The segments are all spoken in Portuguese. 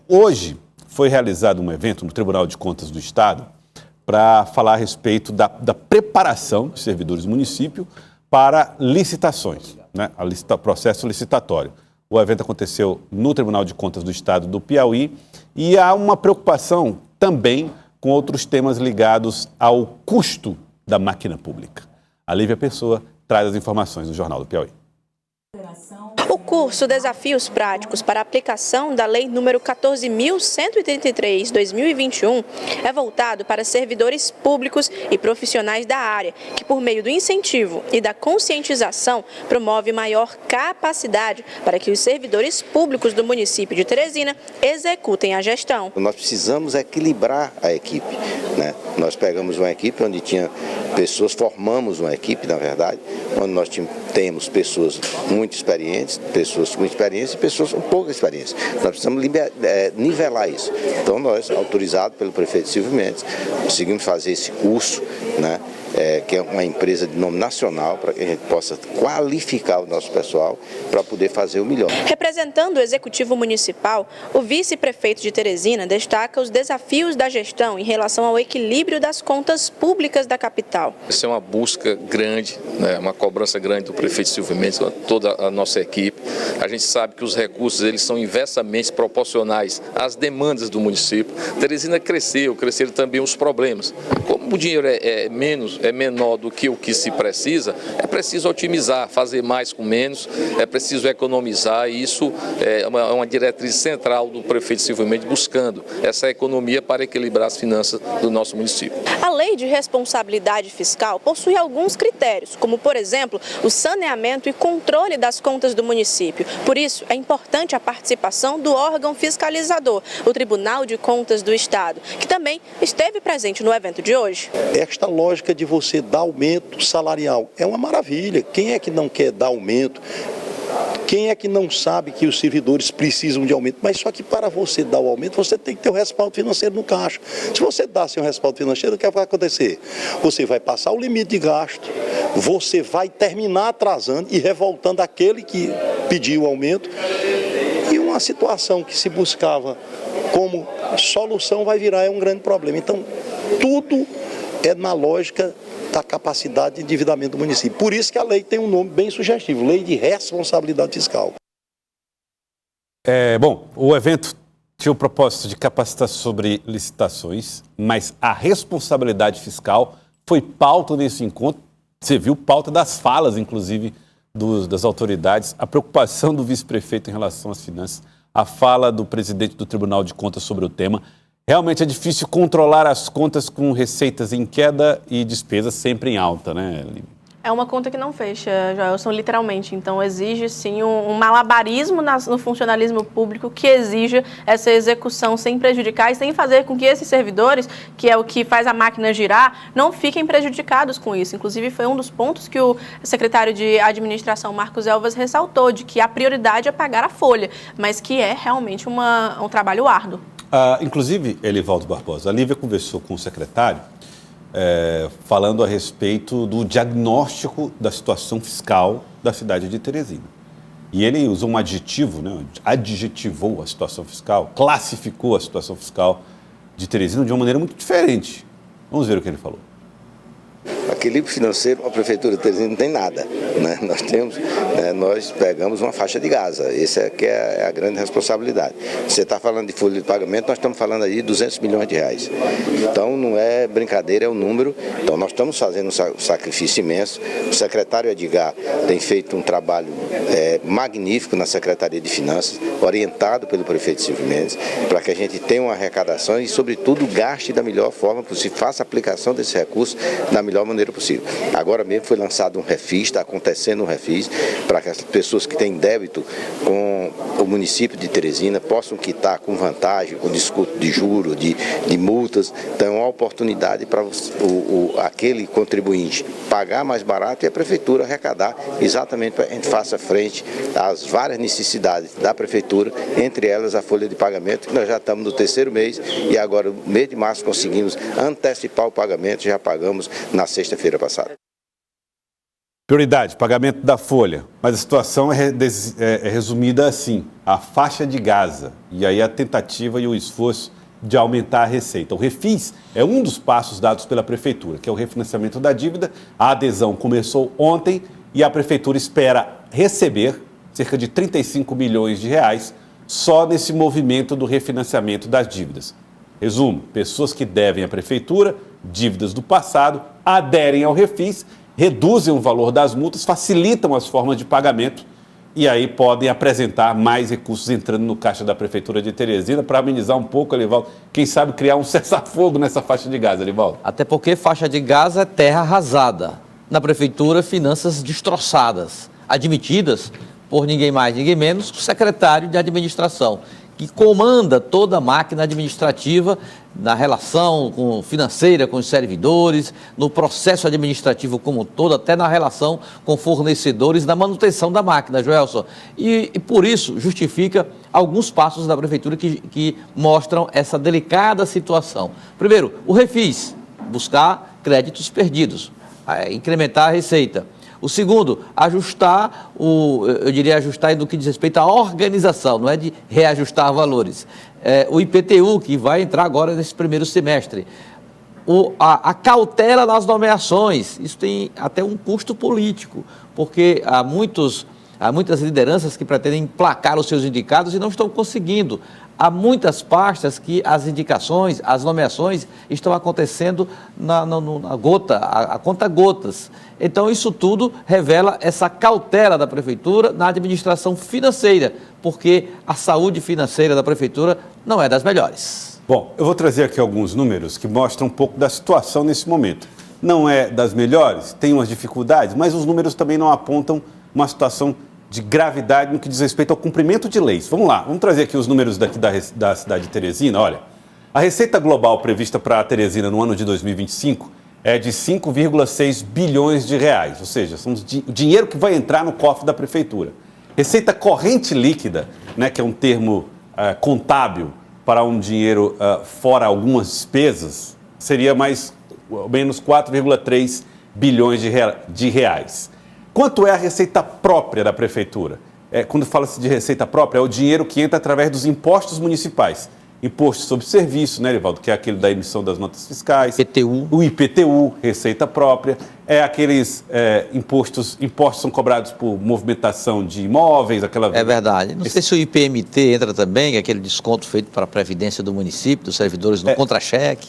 Hoje foi realizado um evento no Tribunal de Contas do Estado para falar a respeito da preparação dos servidores do município para licitações, né? Processo licitatório. O evento aconteceu no Tribunal de Contas do Estado do Piauí e há uma preocupação também com outros temas ligados ao custo da máquina pública. A Lívia Pessoa traz as informações do Jornal do Piauí. O curso Desafios Práticos para a Aplicação da Lei nº 14.133/2021 é voltado para servidores públicos e profissionais da área, que por meio do incentivo e da conscientização promove maior capacidade para que os servidores públicos do município de Teresina executem a gestão. Nós precisamos equilibrar a equipe, né? Nós pegamos uma equipe onde tinha pessoas, formamos uma equipe, na verdade, onde nós temos pessoas muito experientes, pessoas com experiência e pessoas com pouca experiência. Nós precisamos nivelar isso. Então nós, autorizados pelo prefeito Silvio Mendes, conseguimos fazer esse curso, né? Que é uma empresa de nome nacional, para que a gente possa qualificar o nosso pessoal para poder fazer o melhor. Representando o Executivo Municipal, o vice-prefeito de Teresina destaca os desafios da gestão em relação ao equilíbrio das contas públicas da capital. Essa é uma busca grande, né, uma cobrança grande do prefeito Silvio Mendes, toda a nossa equipe. A gente sabe que os recursos eles são inversamente proporcionais às demandas do município. Teresina cresceram também os problemas. Como o dinheiro é menor do que o que se precisa, é preciso otimizar, fazer mais com menos, é preciso economizar, e isso é uma diretriz central do prefeito Silvio Mendes, buscando essa economia para equilibrar as finanças do nosso município. A Lei de Responsabilidade Fiscal possui alguns critérios, como, por exemplo, o saneamento e controle das contas do município. Por isso, é importante a participação do órgão fiscalizador, o Tribunal de Contas do Estado, que também esteve presente no evento de hoje. Esta lógica de você dar aumento salarial é uma maravilha. Quem é que não quer dar aumento? Quem é que não sabe que os servidores precisam de aumento? Mas só que para você dar o aumento, você tem que ter o respaldo financeiro no caixa. Se você dá sem o respaldo financeiro, o que vai acontecer? Você vai passar o limite de gasto, você vai terminar atrasando e revoltando aquele que pediu o aumento. E uma situação que se buscava como solução vai virar um grande problema. Então, tudo é na lógica da capacidade de endividamento do município. Por isso que a lei tem um nome bem sugestivo, Lei de Responsabilidade Fiscal. O evento tinha o propósito de capacitar sobre licitações, mas a responsabilidade fiscal foi pauta nesse encontro. Você viu pauta das falas, inclusive, das autoridades, a preocupação do vice-prefeito em relação às finanças, a fala do presidente do Tribunal de Contas sobre o tema. Realmente é difícil controlar as contas com receitas em queda e despesas sempre em alta, né, Lívia? É uma conta que não fecha, Joelson, literalmente. Então, exige, sim, um malabarismo no funcionalismo público que exija essa execução sem prejudicar e sem fazer com que esses servidores, que é o que faz a máquina girar, não fiquem prejudicados com isso. Inclusive, foi um dos pontos que o secretário de Administração, Marcos Elvas, ressaltou, de que a prioridade é pagar a folha, mas que é realmente um trabalho árduo. Inclusive, Elivaldo Barbosa, a Lívia conversou com o secretário falando a respeito do diagnóstico da situação fiscal da cidade de Teresina. E ele usou um adjetivo, né, adjetivou a situação fiscal, classificou a situação fiscal de Teresina de uma maneira muito diferente. Vamos ver o que ele falou. Equilíbrio financeiro, a Prefeitura de Teresina não tem nada, né? Nós pegamos uma faixa de Gaza, essa é que é a grande responsabilidade. Você está falando de folha de pagamento, nós estamos falando aí de 200 milhões de reais. Então não é brincadeira, é um número. Então nós estamos fazendo um sacrifício imenso. O secretário Edgar tem feito um trabalho magnífico na Secretaria de Finanças, orientado pelo prefeito Silvio Mendes, para que a gente tenha uma arrecadação e, sobretudo, gaste da melhor forma possível, faça a aplicação desse recurso da melhor maneira possível. Agora mesmo foi lançado um refis, está acontecendo um refis, para que as pessoas que têm débito com o município de Teresina possam quitar com vantagem, com desconto de juros, de multas. Então é uma oportunidade para aquele contribuinte pagar mais barato e a prefeitura arrecadar, exatamente para que a gente faça frente às várias necessidades da prefeitura, entre elas a folha de pagamento, que nós já estamos no 3º mês e agora no mês de março conseguimos antecipar o pagamento, já pagamos na sexta-feira passada. Prioridade, pagamento da folha. Mas a situação é resumida assim, a faixa de Gaza. E aí a tentativa e o esforço de aumentar a receita. O refis é um dos passos dados pela Prefeitura, que é o refinanciamento da dívida. A adesão começou ontem e a Prefeitura espera receber cerca de 35 milhões de reais só nesse movimento do refinanciamento das dívidas. Resumo, pessoas que devem à Prefeitura, dívidas do passado, aderem ao refis, reduzem o valor das multas, facilitam as formas de pagamento e aí podem apresentar mais recursos entrando no caixa da Prefeitura de Teresina para amenizar um pouco, Elivaldo. Quem sabe criar um cessar-fogo nessa faixa de Gaza, Elivaldo? Até porque faixa de Gaza é terra arrasada. Na Prefeitura, finanças destroçadas, admitidas por ninguém mais, ninguém menos que o secretário de administração, que comanda toda a máquina administrativa na relação financeira com os servidores, no processo administrativo como um todo, até na relação com fornecedores, na manutenção da máquina, Joelson. E por isso justifica alguns passos da Prefeitura que mostram essa delicada situação. Primeiro, o refis, buscar créditos perdidos, incrementar a receita. O segundo, ajustar, eu diria ajustar no que diz respeito à organização, não é de reajustar valores. O IPTU, que vai entrar agora nesse primeiro semestre. A cautela nas nomeações, isso tem até um custo político, porque há muitas lideranças que pretendem emplacar os seus indicados e não estão conseguindo. Há muitas pastas que as indicações, as nomeações estão acontecendo a conta-gotas. Então, isso tudo revela essa cautela da Prefeitura na administração financeira, porque a saúde financeira da Prefeitura não é das melhores. Bom, eu vou trazer aqui alguns números que mostram um pouco da situação nesse momento. Não é das melhores, tem umas dificuldades, mas os números também não apontam uma situação de gravidade no que diz respeito ao cumprimento de leis. Vamos lá, vamos trazer aqui os números daqui da cidade de Teresina. Olha, a receita global prevista para a Teresina no ano de 2025 é de 5,6 bilhões de reais, ou seja, são o dinheiro que vai entrar no cofre da Prefeitura. Receita corrente líquida, né, que é um termo contábil para um dinheiro fora algumas despesas, seria mais ou menos 4,3 bilhões de reais. Quanto é a receita própria da Prefeitura? Quando fala-se de receita própria, é o dinheiro que entra através dos impostos municipais. Imposto sobre serviço, né, Elivaldo? Que é aquele da emissão das notas fiscais. IPTU. O IPTU, receita própria. Aqueles impostos são cobrados por movimentação de imóveis, aquela... É verdade. Não sei se o IPMT entra também, que é aquele desconto feito para a Previdência do município, dos servidores no contra-cheque.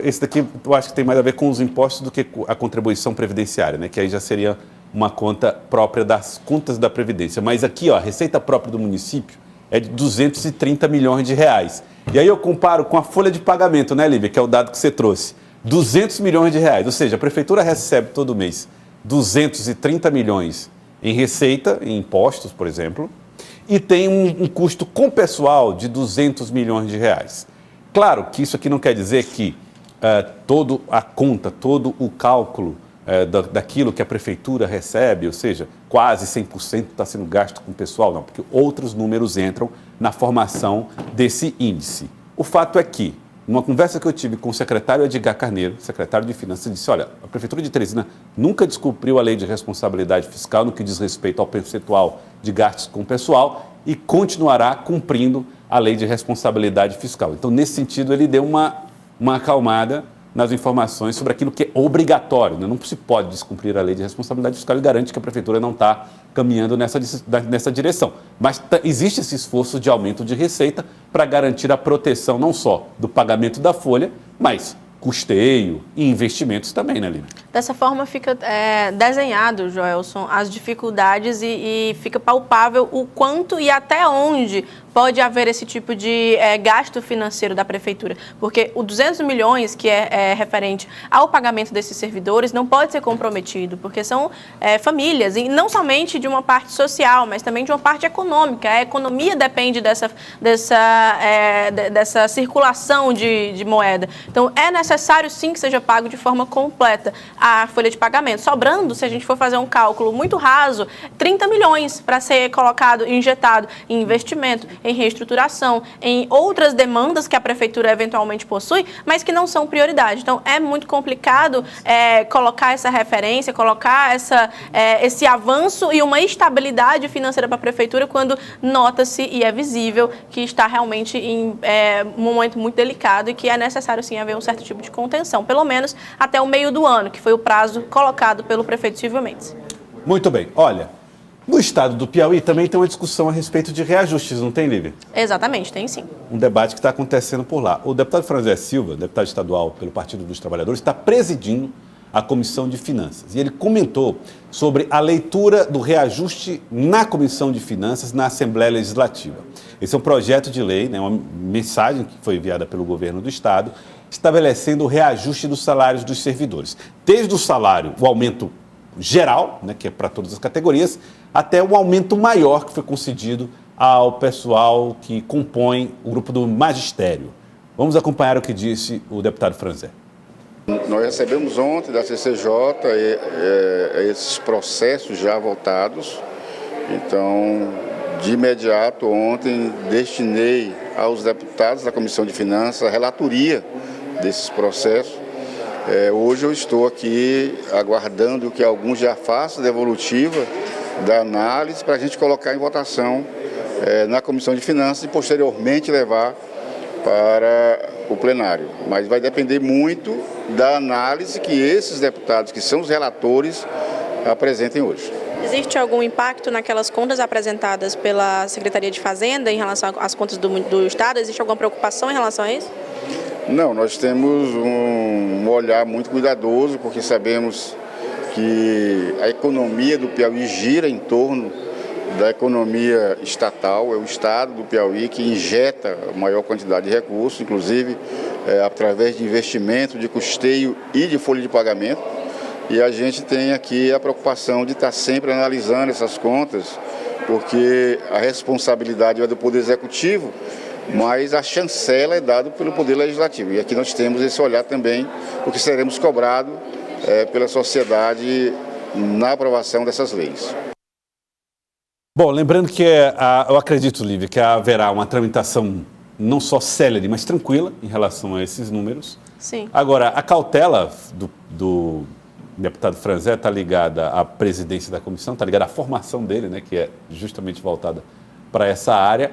Esse daqui eu acho que tem mais a ver com os impostos do que a contribuição previdenciária, né? Que aí já seria uma conta própria das contas da Previdência. Mas aqui, ó, a receita própria do município é de 230 milhões de reais. E aí eu comparo com a folha de pagamento, né, Lívia, que é o dado que você trouxe. 200 milhões de reais, ou seja, a Prefeitura recebe todo mês 230 milhões em receita, em impostos, por exemplo, e tem um custo com pessoal de 200 milhões de reais. Claro que isso aqui não quer dizer que toda a conta, todo o cálculo daquilo que a Prefeitura recebe, ou seja, quase 100% está sendo gasto com o pessoal, não, porque outros números entram na formação desse índice. O fato é que, numa conversa que eu tive com o secretário Edgar Carneiro, secretário de Finanças, disse, olha, a Prefeitura de Teresina nunca descumpriu a lei de responsabilidade fiscal no que diz respeito ao percentual de gastos com o pessoal e continuará cumprindo a lei de responsabilidade fiscal. Então, nesse sentido, ele deu uma acalmada nas informações sobre aquilo que é obrigatório, né? Não se pode descumprir a lei de responsabilidade fiscal e garante que a Prefeitura não está caminhando nessa direção. Mas existe esse esforço de aumento de receita para garantir a proteção não só do pagamento da folha, mas custeio e investimentos também, né, Lívia? Dessa forma fica desenhado, Joelson, as dificuldades e fica palpável o quanto e até onde pode haver esse tipo de gasto financeiro da Prefeitura. Porque o 200 milhões, que é referente ao pagamento desses servidores, não pode ser comprometido, porque são famílias, e não somente de uma parte social, mas também de uma parte econômica. A economia depende dessa circulação de moeda. Então, é necessário, sim, que seja pago de forma completa a folha de pagamento. Sobrando, se a gente for fazer um cálculo muito raso, 30 milhões para ser colocado, injetado em investimento. em reestruturação, em outras demandas que a prefeitura eventualmente possui, mas que não são prioridade. Então, é muito complicado colocar essa referência, colocar esse avanço e uma estabilidade financeira para a prefeitura quando nota-se e é visível que está realmente em um momento muito delicado e que é necessário, sim, haver um certo tipo de contenção, pelo menos até o meio do ano, que foi o prazo colocado pelo prefeito Silvio Mendes. Muito bem. Olha, no estado do Piauí também tem uma discussão a respeito de reajustes, não tem, Lívia? Exatamente, tem sim. Um debate que está acontecendo por lá. O deputado Franzé Silva, deputado estadual pelo Partido dos Trabalhadores, está presidindo a Comissão de Finanças. E ele comentou sobre a leitura do reajuste na Comissão de Finanças na Assembleia Legislativa. Esse é um projeto de lei, né, uma mensagem que foi enviada pelo governo do estado, estabelecendo o reajuste dos salários dos servidores. Desde o salário, o aumento geral, né, que é para todas as categorias, até o aumento maior que foi concedido ao pessoal que compõe o grupo do magistério. Vamos acompanhar o que disse o deputado Franzé. Nós recebemos ontem da CCJ esses processos já votados, então, de imediato, ontem, destinei aos deputados da Comissão de Finanças a relatoria desses processos. Hoje eu estou aqui aguardando que alguns já façam a devolutiva da análise para a gente colocar em votação na Comissão de Finanças e posteriormente levar para o plenário. Mas vai depender muito da análise que esses deputados, que são os relatores, apresentem hoje. Existe algum impacto naquelas contas apresentadas pela Secretaria de Fazenda em relação às contas do Estado? Existe alguma preocupação em relação a isso? Não, nós temos um olhar muito cuidadoso, porque sabemos que a economia do Piauí gira em torno da economia estatal, é o Estado do Piauí que injeta a maior quantidade de recursos, inclusive através de investimento, de custeio e de folha de pagamento. E a gente tem aqui a preocupação de estar sempre analisando essas contas, porque a responsabilidade é do Poder Executivo, mas a chancela é dada pelo Poder Legislativo. E aqui nós temos esse olhar também, porque seremos cobrados pela sociedade na aprovação dessas leis. Bom, lembrando que eu acredito, Lívia, que haverá uma tramitação não só célere, mas tranquila em relação a esses números. Sim. Agora, a cautela do deputado Franzé está ligada à presidência da comissão, está ligada à formação dele, né, que é justamente voltada para essa área,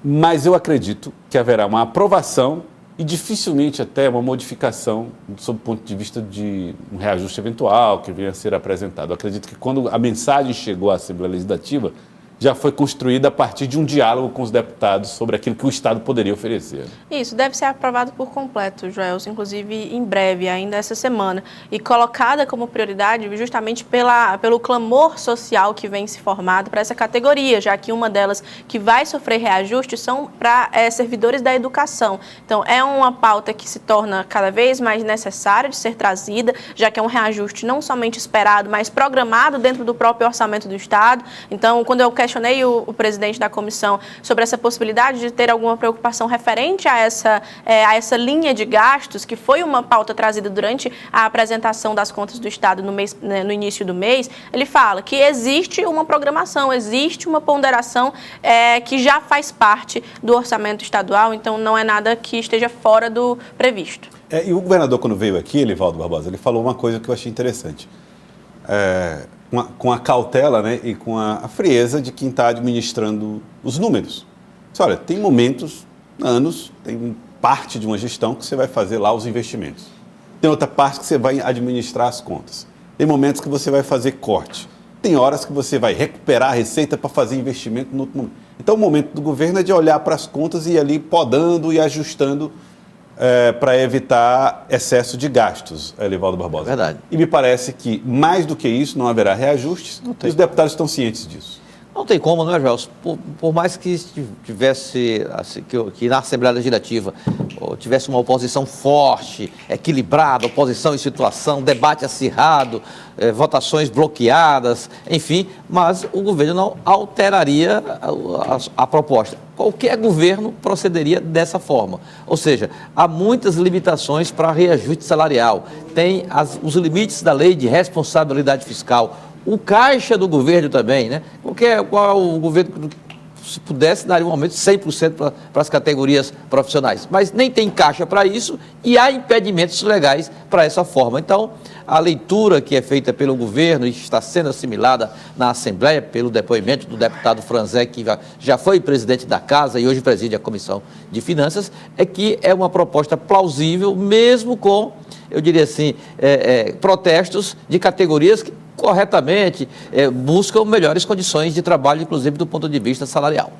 mas eu acredito que haverá uma aprovação e dificilmente até uma modificação sob o ponto de vista de um reajuste eventual que venha a ser apresentado. Eu acredito que quando a mensagem chegou à Assembleia Legislativa, já foi construída a partir de um diálogo com os deputados sobre aquilo que o Estado poderia oferecer. Isso, deve ser aprovado por completo, Joelson, inclusive em breve, ainda essa semana, e colocada como prioridade justamente pelo clamor social que vem se formado para essa categoria, já que uma delas que vai sofrer reajuste são para servidores da educação. Então, é uma pauta que se torna cada vez mais necessária de ser trazida, já que é um reajuste não somente esperado, mas programado dentro do próprio orçamento do Estado. Então, quando eu questionei o presidente da comissão sobre essa possibilidade de ter alguma preocupação referente a essa linha de gastos, que foi uma pauta trazida durante a apresentação das contas do Estado no início do mês, ele fala que existe uma programação, existe uma ponderação que já faz parte do orçamento estadual, então não é nada que esteja fora do previsto. E o governador, quando veio aqui, Elivaldo Barbosa, ele falou uma coisa que eu achei interessante. Com a cautela, né, e com a frieza de quem está administrando os números. Olha, tem momentos, anos, tem parte de uma gestão que você vai fazer lá os investimentos. Tem outra parte que você vai administrar as contas. Tem momentos que você vai fazer corte. Tem horas que você vai recuperar a receita para fazer investimento no outro momento. Então, o momento do governo é de olhar para as contas e ir ali podando e ajustando para evitar excesso de gastos, Elivaldo Barbosa. Verdade. E me parece que, mais do que isso, não haverá reajustes, e os deputados estão cientes disso. Não tem como, não é, Gelson? Por mais que tivesse, assim, que na Assembleia Legislativa tivesse uma oposição forte, equilibrada, oposição em situação, debate acirrado, votações bloqueadas, enfim, mas o governo não alteraria a proposta. Qualquer governo procederia dessa forma. Ou seja, há muitas limitações para reajuste salarial. Tem os limites da lei de responsabilidade fiscal. O caixa do governo também, né? Qual é o governo Se pudesse, daria um aumento de 100% para as categorias profissionais. Mas nem tem caixa para isso e há impedimentos legais para essa forma. Então, a leitura que é feita pelo governo e está sendo assimilada na Assembleia pelo depoimento do deputado Franzé, que já foi presidente da Casa e hoje preside a Comissão de Finanças, é que é uma proposta plausível, mesmo com, eu diria assim, protestos de categorias que corretamente buscam melhores condições de trabalho, inclusive do ponto de vista salarial.